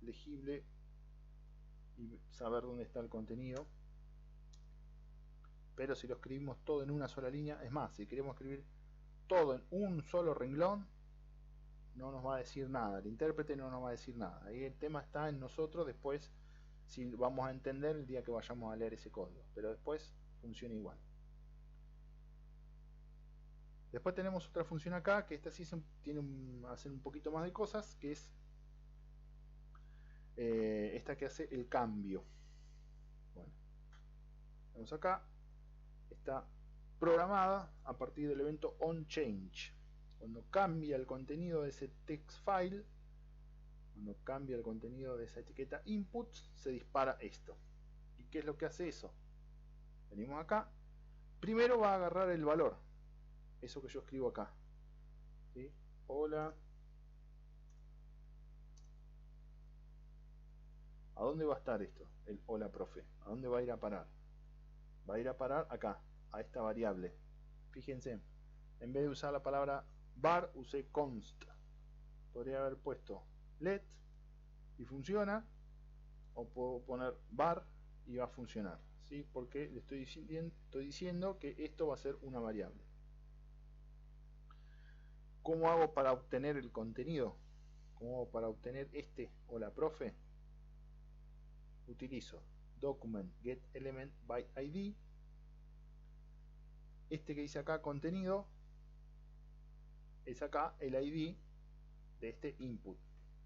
legible y saber dónde está el contenido. Pero si lo escribimos todo en una sola línea, es más, si queremos escribir todo en un solo renglón, no nos va a decir nada, el intérprete no nos va a decir nada. Ahí el tema está en nosotros después, si vamos a entender el día que vayamos a leer ese código, pero después funciona igual. Después tenemos otra función acá, que esta sí tiene hacer un poquito más de cosas, que es esta que hace el cambio. Bueno, vemos acá, está programada a partir del evento onChange. Cuando cambia el contenido de ese text file, cuando cambia el contenido de esa etiqueta input, se dispara esto. ¿Y qué es lo que hace eso? Venimos acá, primero va a agarrar el valor, eso que yo escribo acá, ¿sí? Hola, ¿a dónde va a estar esto? El hola profe, ¿a dónde va a ir a parar? Va a ir a parar acá, a esta variable. Fíjense, en vez de usar la palabra var, usé const. Podría haber puesto let y funciona, o puedo poner var y va a funcionar, ¿sí? Porque le estoy diciendo que esto va a ser una variable. ¿Cómo hago para obtener el contenido? ¿Cómo hago para obtener este hola profe? Utilizo document get element by id. Este que dice acá contenido es acá el id de este input,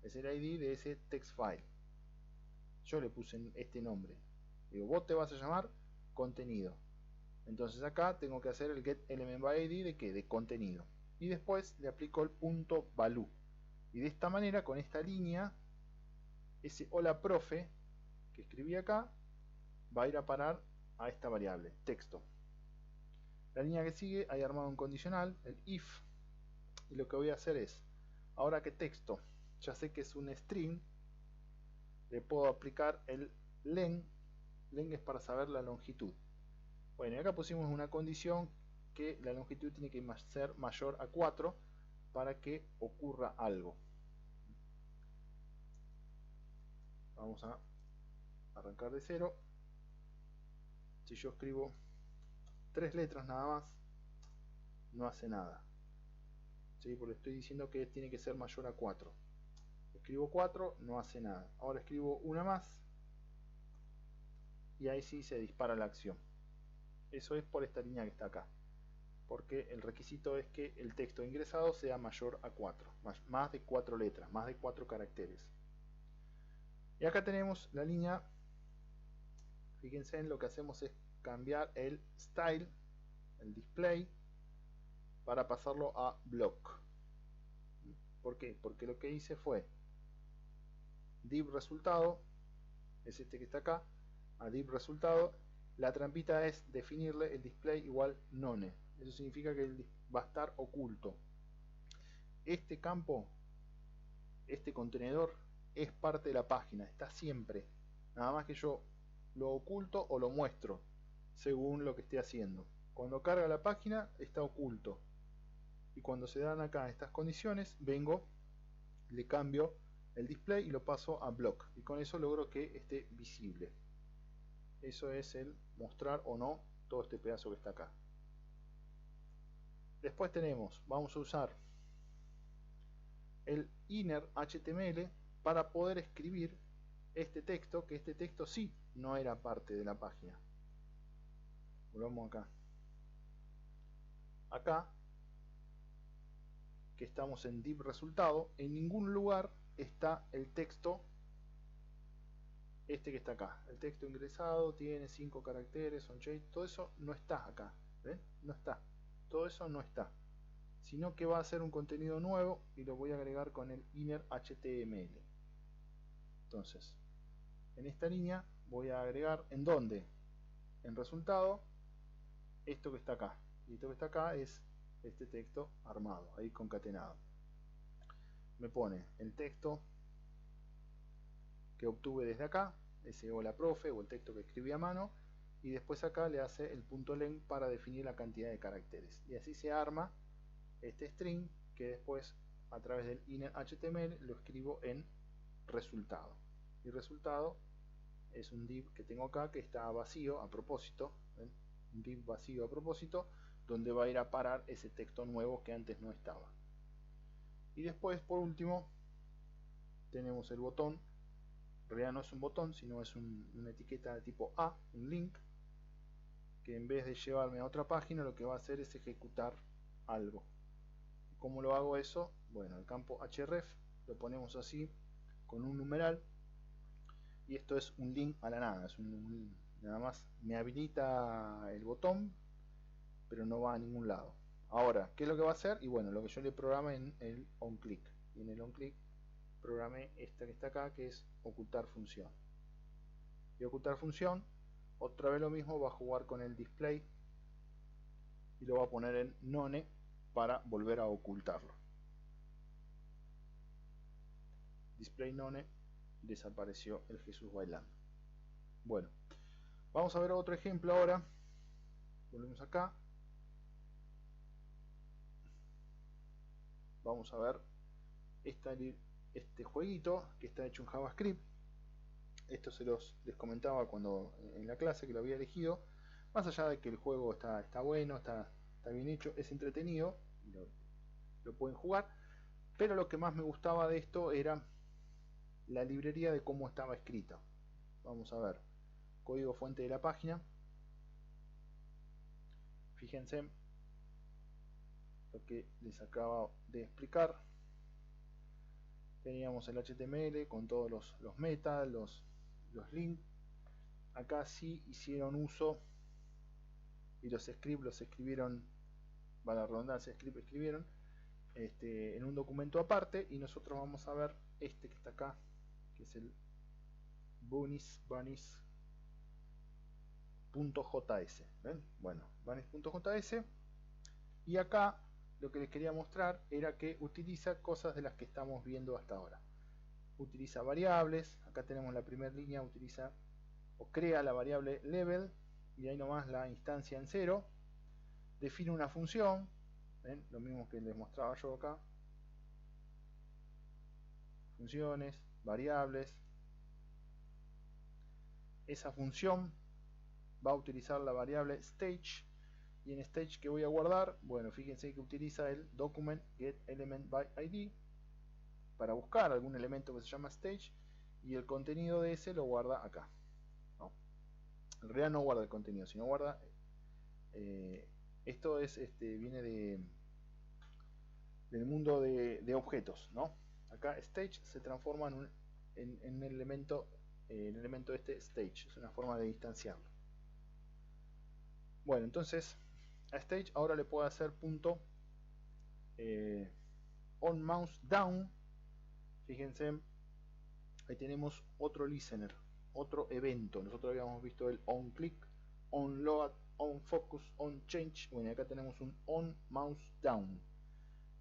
es el id de ese text file. Yo le puse este nombre, digo, vos te vas a llamar contenido. Entonces acá tengo que hacer el get element by id de qué, de contenido, y después le aplico el punto value, y de esta manera, con esta línea, ese hola profe que escribí acá va a ir a parar a esta variable texto. La línea que sigue, hay armado un condicional, el if, y lo que voy a hacer es, ahora que texto ya sé que es un string, le puedo aplicar el len. Len es para saber la longitud. Bueno, y acá pusimos una condición que la longitud tiene que ser mayor a 4 para que ocurra algo. Vamos a arrancar de cero. Si yo escribo 3 letras nada más, no hace nada, ¿sí? Porque estoy diciendo que tiene que ser mayor a 4. Escribo 4, no hace nada. Ahora escribo una más y ahí sí se dispara la acción. Eso es por esta línea que está acá, porque el requisito es que el texto ingresado sea mayor a 4, más de 4 letras, más de 4 caracteres. Y acá tenemos la línea fíjense en lo que hacemos es cambiar el style, el display, para pasarlo a block. ¿Por qué? Porque lo que hice fue div resultado, es este que está acá, a div resultado. La trampita es definirle el display igual none. Eso significa que va a estar oculto. Este campo, este contenedor, es parte de la página, está siempre. Nada más que yo lo oculto o lo muestro según lo que esté haciendo. Cuando carga la página está oculto. Y cuando se dan acá estas condiciones, vengo, le cambio el display y lo paso a block. Y con eso logro que esté visible. Eso es el mostrar o no todo este pedazo que está acá. Después tenemos, vamos a usar el inner HTML para poder escribir este texto, que este texto sí no era parte de la página. Volvamos acá. Acá, que estamos en div resultado, en ningún lugar está el texto este que está acá. El texto ingresado tiene 5 caracteres, todo eso no está acá. ¿Ven? No está. Todo eso no está. Sino que va a ser un contenido nuevo y lo voy a agregar con el inner HTML. Entonces, en esta línea voy a agregar, ¿en dónde? En resultado, esto que está acá. Y esto que está acá es este texto armado, ahí concatenado. Me pone el texto que obtuve desde acá, ese hola profe o el texto que escribí a mano, y después acá le hace el punto len para definir la cantidad de caracteres. Y así se arma este string que después a través del inner HTML lo escribo en resultado. Y resultado es un div que tengo acá que está vacío a propósito, ¿ven? Un div vacío a propósito, donde va a ir a parar ese texto nuevo que antes no estaba. Y después, por último, tenemos el botón. En realidad no es un botón, sino es una etiqueta de tipo A, un link, que en vez de llevarme a otra página, lo que va a hacer es ejecutar algo. ¿Cómo lo hago eso? Bueno, el campo href lo ponemos así, con un numeral, y esto es un link a la nada, nada más me habilita el botón, pero no va a ningún lado. Ahora, ¿qué es lo que va a hacer? Y bueno, lo que yo le programé en el onClick. Y en el onClick programé esta que está acá, que es ocultar función. Y ocultar función, otra vez lo mismo, va a jugar con el display y lo va a poner en none para volver a ocultarlo. Display none, desapareció el Jesús bailando. Bueno, vamos a ver otro ejemplo ahora. Volvemos acá. Vamos a ver este jueguito que está hecho en JavaScript. Esto les comentaba cuando en la clase que lo había elegido. Más allá de que el juego está bueno, está bien hecho, es entretenido, lo pueden jugar, pero lo que más me gustaba de esto era la librería de cómo estaba escrita. Vamos a ver, código fuente de la página. Fíjense lo que les acabo de explicar. Teníamos el HTML con todos los metas, los links. Acá sí hicieron uso, y los scripts los escribieron, para la redundancia, escribieron en un documento aparte, y nosotros vamos a ver este que está acá, que es el bunnies.js. ¿Ven? Bueno, bunnies.js, y acá lo que les quería mostrar era que utiliza cosas de las que estamos viendo hasta ahora. Utiliza variables, acá tenemos la primera línea, utiliza o crea la variable level, y ahí nomás la instancia en 0, define una función, ¿ven? Lo mismo que les mostraba yo acá, funciones, variables. Esa función va a utilizar la variable stage, y en stage que voy a guardar, bueno, fíjense que utiliza el document get element by id para buscar algún elemento que se llama stage, y el contenido de ese lo guarda acá, ¿no? En realidad no guarda el contenido, sino guarda esto es viene del mundo de objetos, ¿no? Acá stage se transforma en un elemento el elemento este stage, es una forma de distanciarlo. Bueno, entonces a stage ahora le puedo hacer punto on mouse down. Fíjense, ahí tenemos otro listener, otro evento. Nosotros habíamos visto el on click, on load, on focus, on change. Bueno, acá tenemos un on mouse down.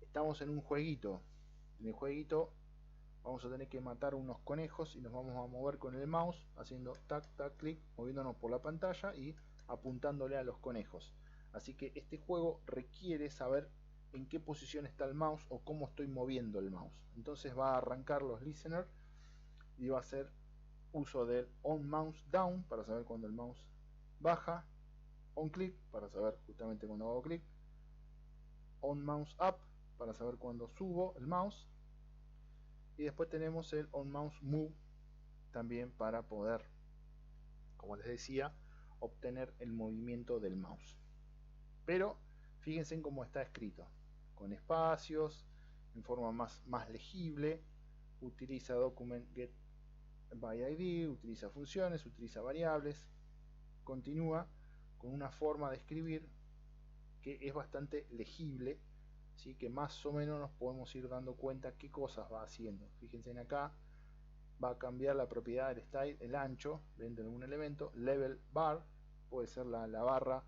Estamos en un jueguito. En el jueguito vamos a tener que matar unos conejos y nos vamos a mover con el mouse haciendo tac tac clic, moviéndonos por la pantalla y apuntándole a los conejos. Así que este juego requiere saber en qué posición está el mouse o cómo estoy moviendo el mouse. Entonces va a arrancar los listeners y va a hacer uso del on mouse down para saber cuando el mouse baja, on click para saber justamente cuando hago clic, on mouse up para saber cuando subo el mouse, y después tenemos el on mouse move también para poder, como les decía, obtener el movimiento del mouse. Pero fíjense en cómo está escrito, con espacios, en forma más legible. Utiliza document get by id, utiliza funciones, utiliza variables, continúa con una forma de escribir que es bastante legible, ¿sí? Que más o menos nos podemos ir dando cuenta qué cosas va haciendo. Fíjense en acá, va a cambiar la propiedad del style, el ancho dentro de un elemento, level bar, puede ser la barra,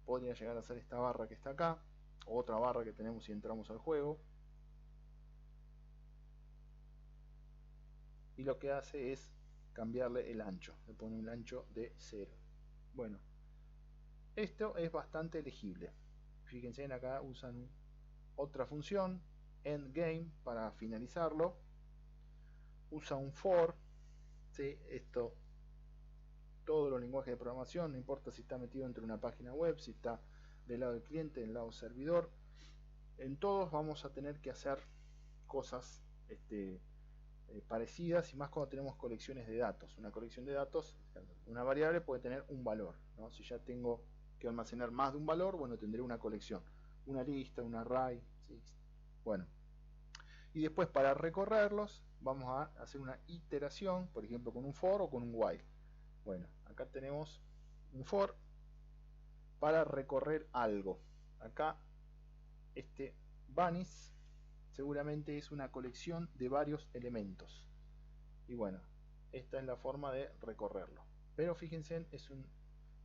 podría llegar a ser esta barra que está acá, o otra barra que tenemos si entramos al juego, y lo que hace es cambiarle el ancho, le pone un ancho de 0. Bueno, esto es bastante legible. Fíjense en acá usan otra función, endgame, para finalizarlo. Usa un for, ¿sí? Esto, todos los lenguajes de programación, no importa si está metido entre una página web, si está del lado del cliente, del lado servidor, en todos vamos a tener que hacer cosas parecidas, y más cuando tenemos colecciones de datos. Una colección de datos, una variable puede tener un valor, ¿no? Si ya tengo que almacenar más de un valor, bueno, tendré una colección, una lista, un array, ¿sí? Bueno, y después para recorrerlos vamos a hacer una iteración, por ejemplo con un for o con un while. Bueno, acá tenemos un for para recorrer algo. Acá este vanis seguramente es una colección de varios elementos, y bueno, esta es la forma de recorrerlo. Pero fíjense, es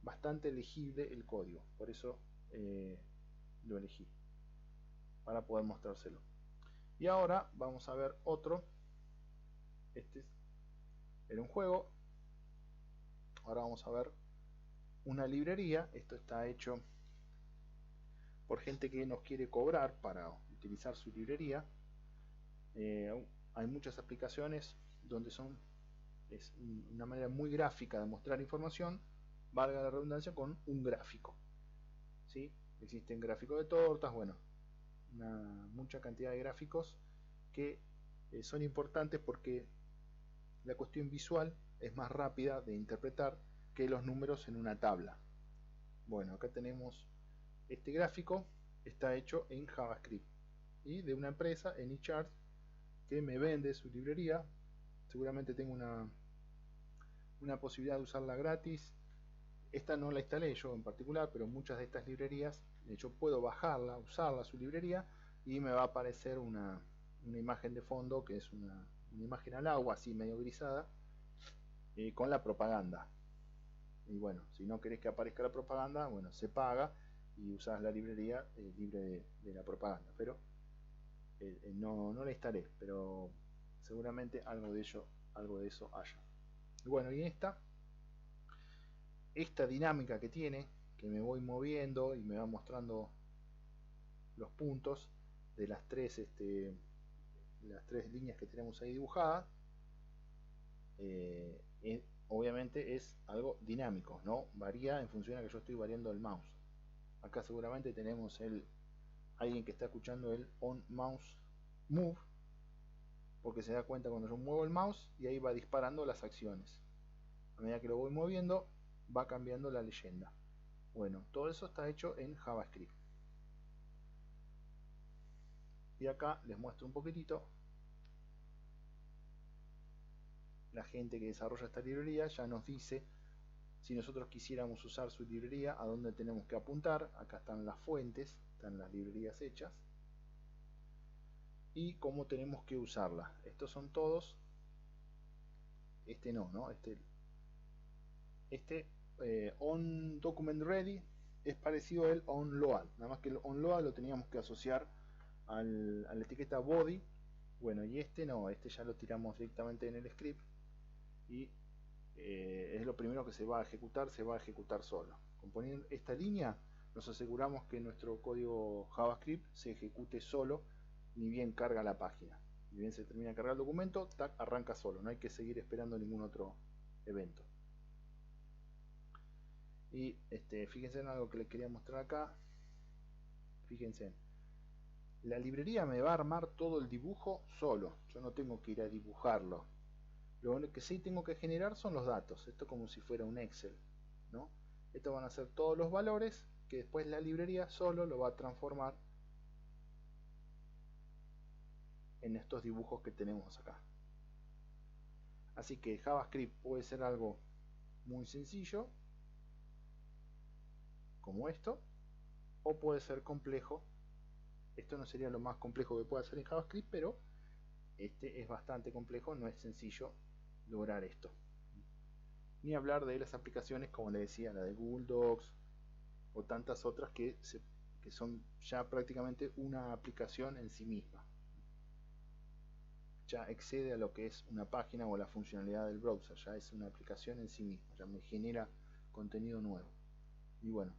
bastante legible el código, por eso lo elegí para poder mostrárselo. Y ahora vamos a ver otro. Este era un juego. Ahora vamos a ver una librería. Esto está hecho por gente que nos quiere cobrar para utilizar su librería. Hay muchas aplicaciones donde es una manera muy gráfica de mostrar información, valga la redundancia, con un gráfico, ¿sí? Existen gráficos de tortas, bueno, mucha cantidad de gráficos que son importantes porque la cuestión visual es más rápida de interpretar que los números en una tabla. Bueno, acá tenemos este gráfico, está hecho en JavaScript y de una empresa, en eChart, que me vende su librería. Seguramente tengo una posibilidad de usarla gratis. Esta no la instalé yo en particular, pero muchas de estas librerías yo puedo bajarla, usarla, su librería, y me va a aparecer una imagen de fondo que es una imagen al agua, así medio grisada, con la propaganda. Y bueno, si no querés que aparezca la propaganda, bueno, se paga y usás la librería libre de la propaganda. Pero no la instalé, pero seguramente algo de eso haya. Y bueno, y esta dinámica que tiene, que me voy moviendo y me va mostrando los puntos de las tres líneas que tenemos ahí dibujadas, obviamente es algo dinámico, no varía en función a que yo estoy variando el mouse. Acá seguramente tenemos alguien que está escuchando el on mouse move, porque se da cuenta cuando yo muevo el mouse y ahí va disparando las acciones. A medida que lo voy moviendo va cambiando la leyenda. Bueno, todo eso está hecho en JavaScript. Y acá les muestro un poquitito la gente que desarrolla esta librería ya nos dice si nosotros quisiéramos usar su librería a dónde tenemos que apuntar. Acá están las fuentes, están las librerías hechas y cómo tenemos que usarla. Estos son todos. Este no, ¿no? On document ready es parecido al on load, nada más que el on load lo teníamos que asociar a la etiqueta body. Bueno, y este no, este ya lo tiramos directamente en el script y es lo primero que se va a ejecutar solo. Componiendo esta línea nos aseguramos que nuestro código JavaScript se ejecute solo, ni bien carga la página. Ni bien se termina de cargar el documento, tac, arranca solo, no hay que seguir esperando ningún otro evento. Y fíjense en algo que les quería mostrar acá. Fíjense, la librería me va a armar todo el dibujo solo, yo no tengo que ir a dibujarlo. Lo único que sí tengo que generar son los datos, esto como si fuera un Excel, ¿no? Estos van a ser todos los valores que después la librería solo lo va a transformar en estos dibujos que tenemos acá. Así que JavaScript puede ser algo muy sencillo, como esto, o puede ser complejo. Esto no sería lo más complejo que pueda hacer en JavaScript, pero este es bastante complejo, no es sencillo lograr esto. Ni hablar de las aplicaciones como les decía, la de Google Docs o tantas otras que son ya prácticamente una aplicación en sí misma. Ya excede a lo que es una página o la funcionalidad del browser, ya es una aplicación en sí misma, ya me genera contenido nuevo. Y bueno,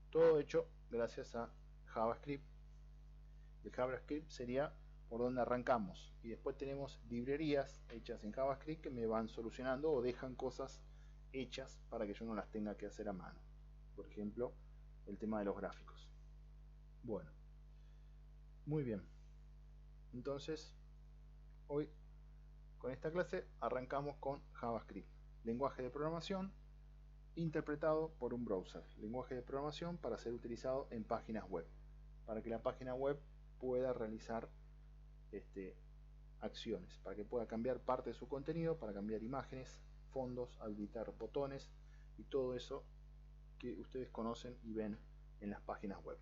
todo hecho gracias a JavaScript. El JavaScript sería por donde arrancamos, y después tenemos librerías hechas en JavaScript que me van solucionando o dejan cosas hechas para que yo no las tenga que hacer a mano. Por ejemplo, el tema de los gráficos. Bueno, muy bien. Entonces, hoy con esta clase arrancamos con JavaScript, lenguaje de programación interpretado por un browser, lenguaje de programación para ser utilizado en páginas web, para que la página web pueda realizar acciones, para que pueda cambiar parte de su contenido, para cambiar imágenes, fondos, habilitar botones y todo eso que ustedes conocen y ven en las páginas web.